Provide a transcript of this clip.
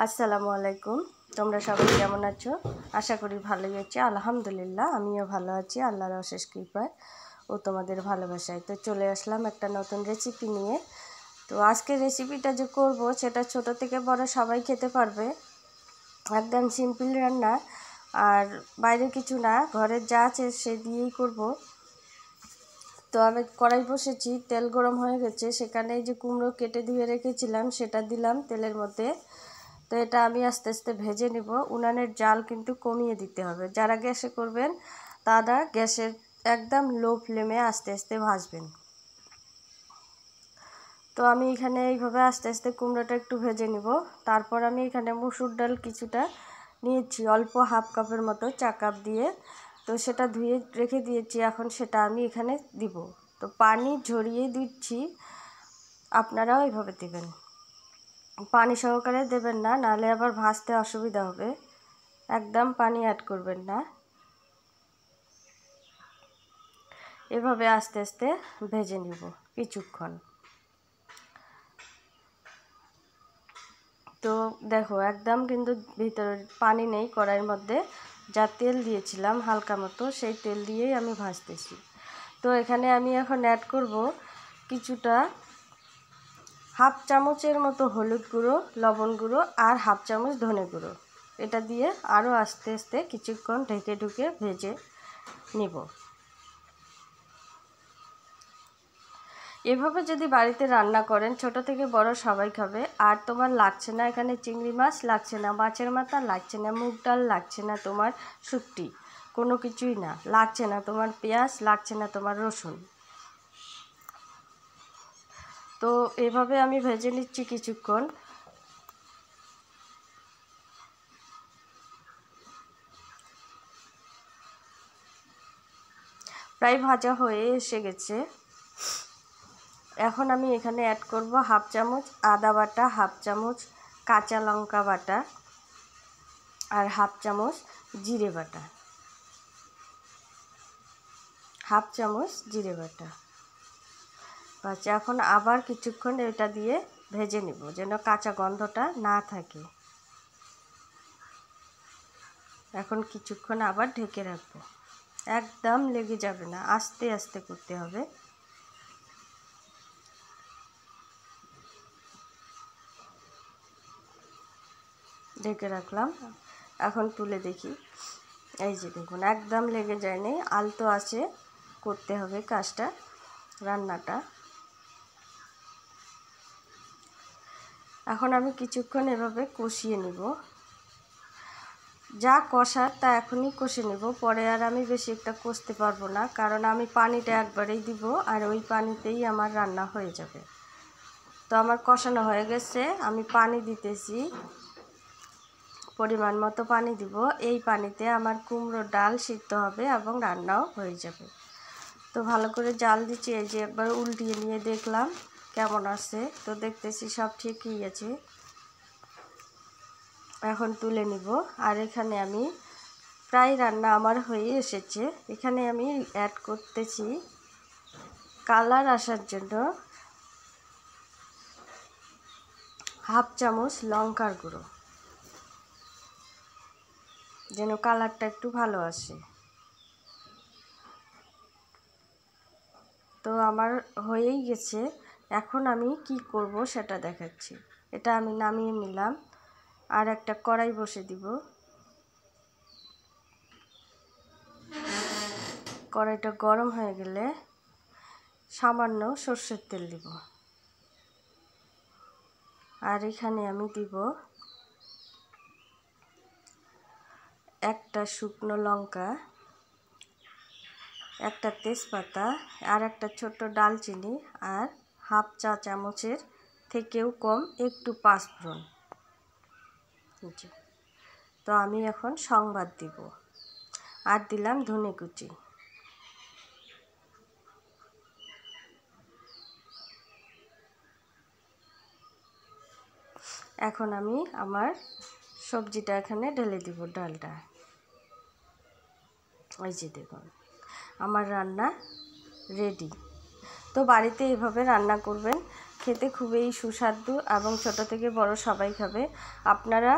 আসসালামু আলাইকুম। তোমরা সবাই কেমন আছো? আশা করি ভালোই আছো। আলহামদুলিল্লাহ আমিও ভালো আছি আল্লাহর অশেষ কৃপায় ও তোমাদের ভালোবাসায়। তো চলে আসলাম একটা নতুন রেসিপি নিয়ে। তো আজকের রেসিপিটা যে করব সেটা ছোট থেকে বড় সবাই খেতে পারবে। একদম সিম্পল রান্না, আর বাইরে কিছু না, ঘরের যা আছে সে দিয়েই করব। তো আমি কড়াই বসেছি, তেল গরম হয়ে গেছে, সেখানে যে কুমড়ো কেটে ধুয়ে রেখেছিলাম সেটা দিলাম তেলের মধ্যে। তো এটা আমি আস্তে আস্তে ভেজে নিব। উনানের জাল কিন্তু কমিয়ে দিতে হবে। যারা গ্যাসে করবেন তারা গ্যাসের একদম লো ফ্লেমে আস্তে আস্তে ভাজবেন। তো আমি এখানে এইভাবে আস্তে আস্তে কুমড়োটা একটু ভেজে নিব। তারপর আমি এখানে মসুর ডাল কিছুটা নিয়েছি, অল্প হাফ কাপের মতো, চা কাপ দিয়ে। তো সেটা ধুয়ে রেখে দিয়েছি, এখন সেটা আমি এখানে দিব। তো পানি ঝরিয়ে দিচ্ছি, আপনারাও এইভাবে দেবেন। পানি সহকারে দেবেন না, নাহলে আবার ভাজতে অসুবিধা হবে। একদম পানি অ্যাড করবেন না। এভাবে আস্তে আস্তে ভেজে নিব কিছুক্ষণ। তো দেখো একদম কিন্তু ভিতরে পানি নেই কড়াইয়ের মধ্যে। যা তেল দিয়েছিলাম হালকা মতো, সেই তেল দিয়েই আমি ভাজতেছি। তো এখানে আমি এখন অ্যাড করব কিছুটা হাফ চামচের মতো হলুদ গুঁড়ো, লবণ গুঁড়ো আর হাফ চামচ ধনে গুঁড়ো। এটা দিয়ে আরও আস্তে আস্তে কিছুক্ষণ ঢেকে ঢুকে ভেজে নিব। এভাবে যদি বাড়িতে রান্না করেন ছোট থেকে বড় সবাই খাবে। আর তোমার লাগছে না এখানে চিংড়ি মাছ, লাগছে না মাছের মাথা, লাগছে না মুগ ডাল, লাগছে না তোমার শুটকি, কোনো কিছুই না, লাগছে না তোমার পেঁয়াজ, লাগছে না তোমার রসুন। তো এভাবে আমি ভেজে নিচ্ছি কিছুক্ষণ। প্রায় ভাজা হয়ে এসে গেছে। এখন আমি এখানে অ্যাড করব হাফ চামচ আদা বাটা, হাফ চামচ কাঁচা লঙ্কা বাটা আর হাফ চামচ জিরে বাটা, হাফ চামচ জিরে বাটা। আচ্ছা, এখন আবার কিছুক্ষণ এটা দিয়ে ভেজে নিব যেন কাঁচা গন্ধটা না থাকে। এখন কিছুক্ষণ আবার ঢেকে রাখবো। একদম লেগে যাবে না, আস্তে আস্তে করতে হবে। ঢেকে রাখলাম, এখন তুলে দেখি। এই যে দেখুন একদম লেগে যায়নি, আলতো আছে করতে হবে কাজটা, রান্নাটা। এখন আমি কিছুক্ষণ এভাবে কষিয়ে নিব। যা কষার তা এখনই কষে নেব, পরে আর আমি বেশি একটা কষতে পারবো না, কারণ আমি পানিটা একবারেই দিব আর ওই পানিতেই আমার রান্না হয়ে যাবে। তো আমার কষানো হয়ে গেছে, আমি পানি দিতেছি, পরিমাণ মতো পানি দিব। এই পানিতে আমার কুমড়োর ডাল সিদ্ধ হবে এবং রান্নাও হয়ে যাবে। তো ভালো করে জাল দিচ্ছি, এই যে একবার উল্টিয়ে নিয়ে দেখলাম কেমন আছে। তো দেখতেছি সব ঠিকই আছে। এখন তুলে নিব। আর এখানে আমি প্রায় রান্না আমার হয়ে এসেছে। এখানে আমি অ্যাড করতেছি কালার আসার জন্য হাফ চামচ লঙ্কার গুঁড়ো, যেন কালারটা একটু ভালো আসে। তো আমার হয়েই গেছে। এখন আমি কি করব সেটা দেখাচ্ছি। এটা আমি নামিয়ে নিলাম, আর একটা কড়াই বসে দিব। কড়াইটা গরম হয়ে গেলে সামান্য সর্ষের তেল দিব। আর এখানে আমি দিব একটা শুকনো লঙ্কা, একটা তেজপাতা, আর একটা ছোট্ট ডালচিনি, আর হাফ চা চামচের থেকেও কম একটু পাঁচফোড়ন। তো আমি এখন সংবাদ দিব, আর দিলাম ধনে কুচি। এখন আমি আমার সবজিটা এখানে ঢেলে দিব, ডালটা। এই যে দেখুন আমার রান্না রেডি। তো বাড়িতে এভাবে রান্না করবেন, খেতে খুবই সুস্বাদু এবং ছোট থেকে বড় সবাই খাবে। আপনারা